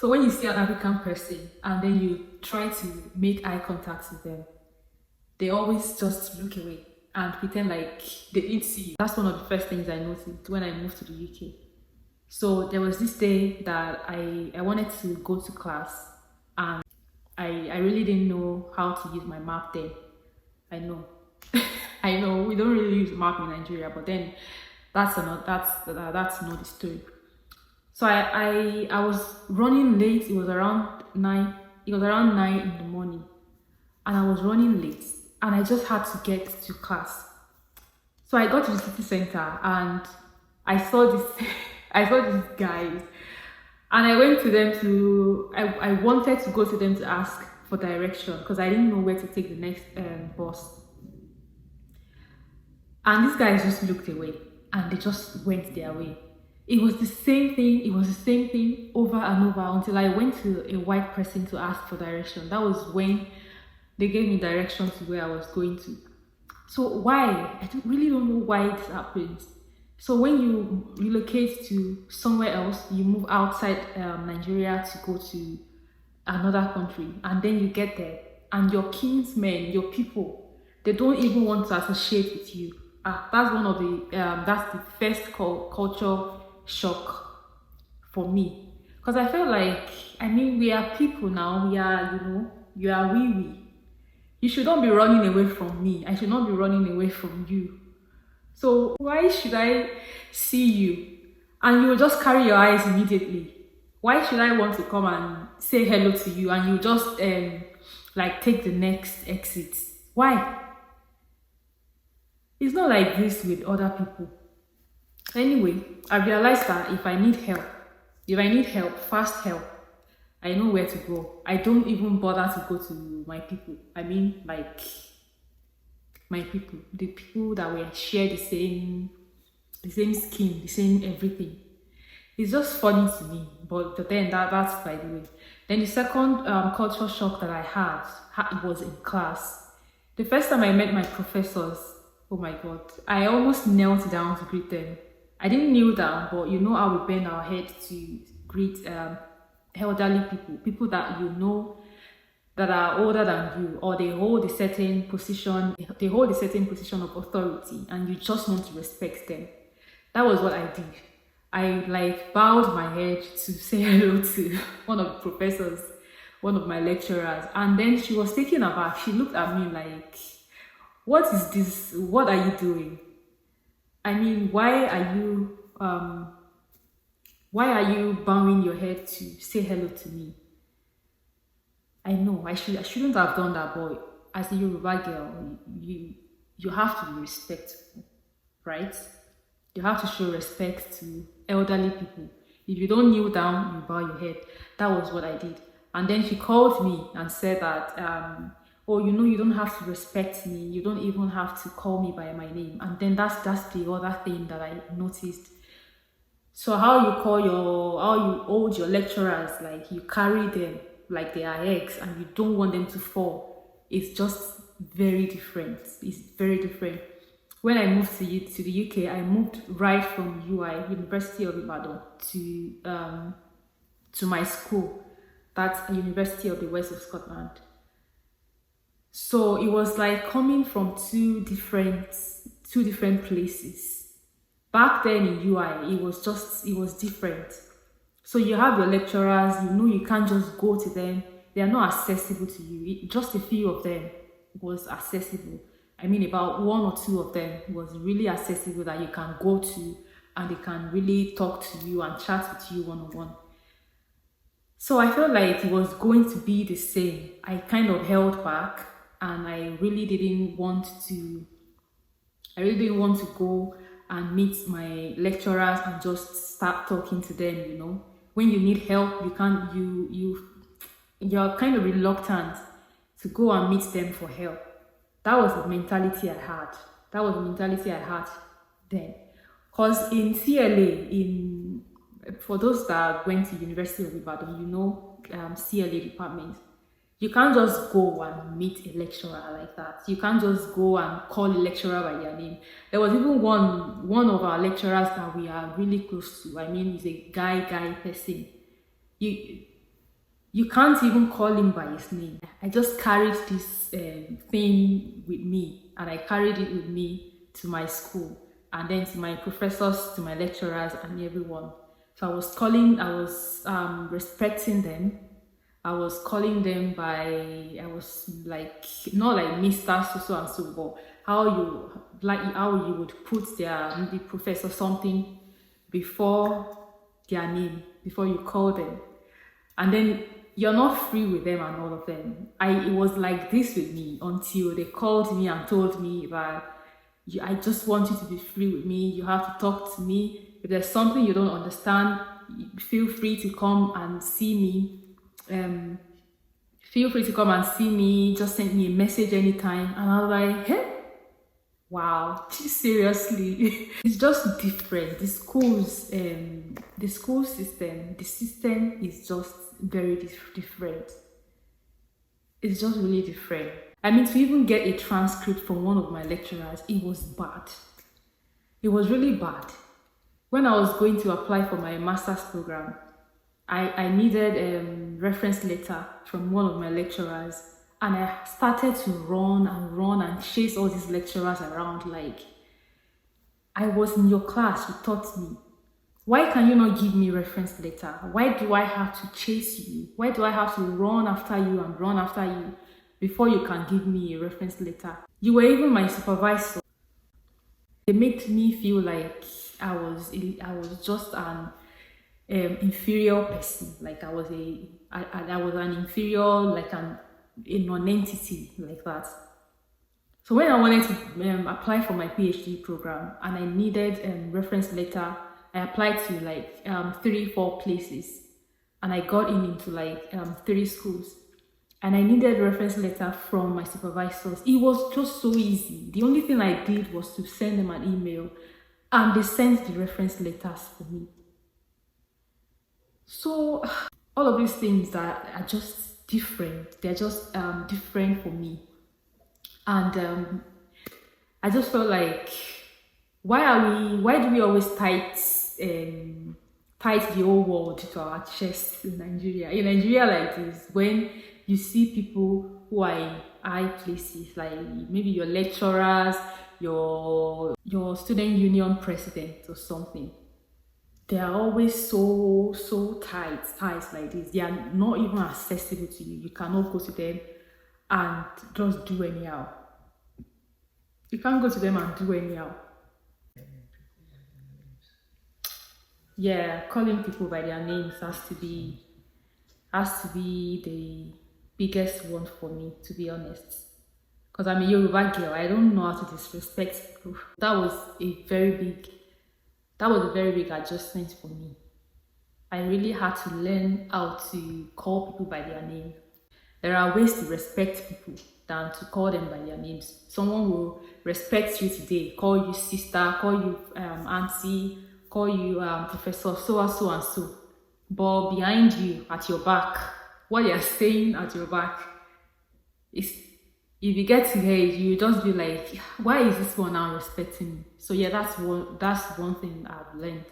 So when you see an African person and then you try to make eye contact with them, they always just look away and pretend like they didn't see you. That's one of the first things I noticed when I moved to the UK. So there was this day that I wanted to go to class, and I really didn't know how to use my map then. I know. I know we don't really use map in Nigeria, but then that's another story. So I was running late. It was around 9. It was around 9 in the morning, and I was running late, and I just had to get to class. So I got to the city center, and I saw this I saw these guys, and I went to them to I wanted to go to them to ask for direction because I didn't know where to take the next bus. And these guys just looked away and they just went their way. It was the same thing over and over until I went to a white person to ask for direction. That was when they gave me direction to where I was going to. So why? Really don't know why this happens. So when you relocate to somewhere else, you move outside Nigeria to go to another country, and then you get there and your kinsmen, your people, they don't even want to associate with you. That's one of the that's the first culture shock for me, because I felt like, I mean, we are people now. We are, you are we. You should not be running away from me. I should not be running away from you. So why should I see you and you will just carry your eyes immediately? Why should I want to come and say hello to you and you just like take the next exit? Why? It's not like this with other people. Anyway, I realized that if I need help, fast help, I know where to go. I don't even bother to go to my people. I mean, like, my people, the people that we share the same skin, the same everything. It's just funny to me, but then that's by the way. Then the second culture shock that I had was in class. The first time I met my professors, oh my god, I almost knelt down to greet them. I didn't kneel down, but you know how we bend our head to greet elderly people that you know that are older than you, or they hold a certain position of authority, and you just want to respect them. That was what I did. I like bowed my head to say hello to one of the professors, one of my lecturers, and then she was taken aback. She looked at me like, what is this? What are you doing? I mean, why are you bowing your head to say hello to me? I know I shouldn't have done that, but as a Yoruba girl, you have to be respectful, right? You have to show respect to elderly people. If you don't kneel down, you bow your head. That was what I did. And then she called me and said that, oh, you don't have to respect me. You don't even have to call me by my name. And then that's the other thing that I noticed. So how you hold your lecturers, like you carry them like they are eggs and you don't want them to fall. It's just very different. It's very different. When I moved to the UK, I moved right from UI, University of Ibadan, to my school. That's a University of the West of Scotland. So it was like coming from two different places. Back then in UI, it was different. So you have your lecturers, you can't just go to them. They are not accessible to you. Just a few of them was accessible. I mean, about one or two of them was really accessible that you can go to and they can really talk to you and chat with you one-on-one. So I felt like it was going to be the same. I kind of held back and I really didn't want to go and meet my lecturers and just start talking to them, When you need help, you're kind of reluctant to go and meet them for help. That was the mentality I had. Then. Because in CLA, for those that went to University of Ibadan, CLA department, you can't just go and meet a lecturer like that. You can't just go and call a lecturer by their name. There was even one of our lecturers that we are really close to. I mean, he's a guy person. You can't even call him by his name. I just carried this thing with me, and I carried it with me to my school, and then to my professors, to my lecturers, and everyone. So I was respecting them. I was calling them by, I was like, not like Mr. So and so, but how you would put their maybe professor something before their name, before you call them. And then you're not free with them and all of them. It was like this with me until they called me and told me that I just want you to be free with me. You have to talk to me. If there's something you don't understand, feel free to come and see me. Feel free to come and see me. Just send me a message anytime. And I was like, hey, wow, seriously. It's just different. The school system, the system is just very different. It's just really different. I mean, to even get a transcript from one of my lecturers, it was bad. It was really bad. When I was going to apply for my master's program, I needed a reference letter from one of my lecturers, and I started to run and chase all these lecturers around like, I was in your class, you taught me. Why can you not give me reference letter? Why do I have to chase you? Why do I have to run after you before you can give me a reference letter? You were even my supervisor. They made me feel like I was just an inferior person. Like I was an inferior, like a non-entity like that. So when I wanted to apply for my PhD program and I needed a reference letter, I applied to like 3-4 places, and I got into like 3 schools, and I needed a reference letter from my supervisors. It was just so easy. The only thing I did was to send them an email, and they sent the reference letters for me. So all of these things that are just different. They're just different for me, and I just felt like, why do we always tight the whole world to our chest in Nigeria? In Nigeria like this, when you see people who are in high places, like maybe your lecturers, your student union president or something, they are always so tight like this. They are not even accessible to you. You cannot go to them and just do anyhow. You can't go to them and do anyhow. Yeah, calling people by their names has to be the biggest one for me, to be honest. Because I'm a Yoruba girl, I don't know how to disrespect people. That was a very big adjustment for me. I really had to learn how to call people by their name. There are ways to respect people than to call them by their names. Someone will respect you today, call you sister, call you auntie, call you professor, so and so. But behind you, at your back, what they are saying at your back is, if you get to hear it, you just be like, why is this one now respecting me? So yeah, that's one thing I've learned.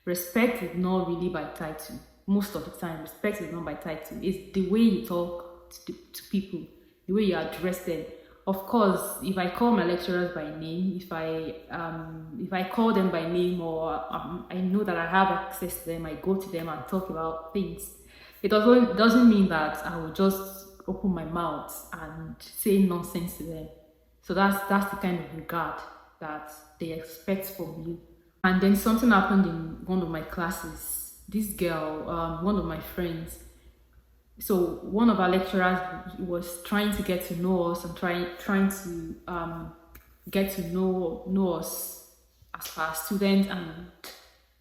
Respect is not really by title. Most of the time, respect is not by title. It's the way you talk to people, the way you address them. Of course, if I call my lecturers by name, if I call them by name, or I know that I have access to them, I go to them and talk about things. It doesn't mean that I will just open my mouth and say nonsense to them. So that's the kind of regard that they expect from you. And then something happened in one of my classes. This girl, one of my friends, so one of our lecturers was trying to get to know us and trying to get to know us as our student and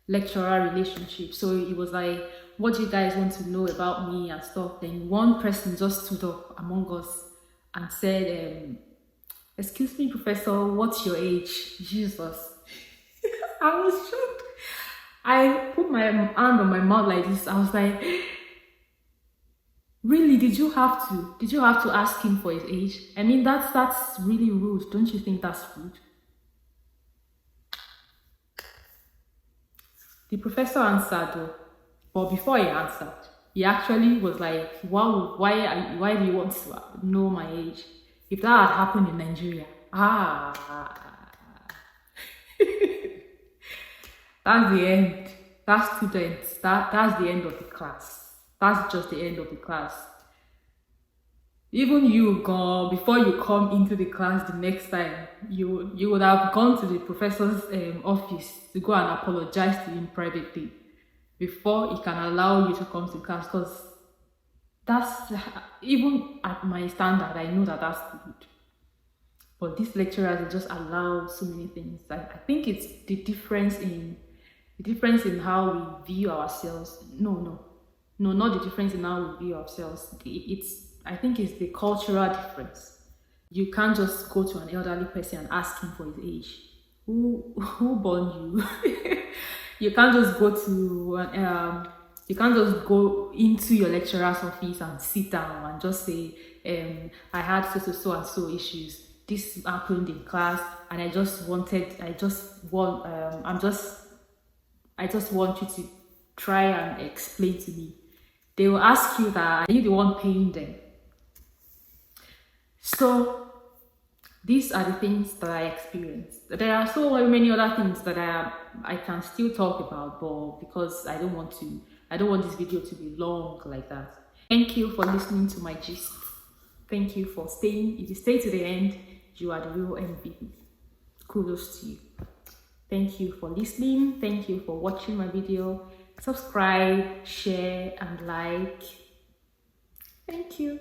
lecturer relationship. So it was like, what do you guys want to know about me and stuff? Then one person just stood up among us and said, excuse me, professor, what's your age? Jesus. I was shocked. I put my hand on my mouth like this. I was like, really, did you have to ask him for his age? I mean, that's really rude. Don't you think that's rude? The professor answered though, but before he answered, He actually was like, wow, why do you want to know my age? If that had happened in Nigeria, that's the end. That's students. That's the end of the class. That's just the end of the class. Even you go before you come into the class the next time, you would have gone to the professor's office to go and apologize to him privately before he can allow you to come to class, because that's, even at my standard, I know that that's good. But these lecturers just allow so many things. I think it's the difference in how we view ourselves. No, not the difference in how we view ourselves. I think it's the cultural difference. You can't just go to an elderly person and ask him for his age. Who born you? You can't just go to you can't just go into your lecturer's office and sit down and just say, I had so and so issues. This happened in class, and I just want you to try and explain to me. They will ask you that, are you the one paying them? So these are the things that I experienced. There are so many other things that I can still talk about, but because I don't want this video to be long like that. Thank you for listening to my gist. Thank you for staying. If you stay to the end, you are the real MVP. Kudos to you. Thank you for listening. Thank you for watching my video. Subscribe, share, and like. Thank you.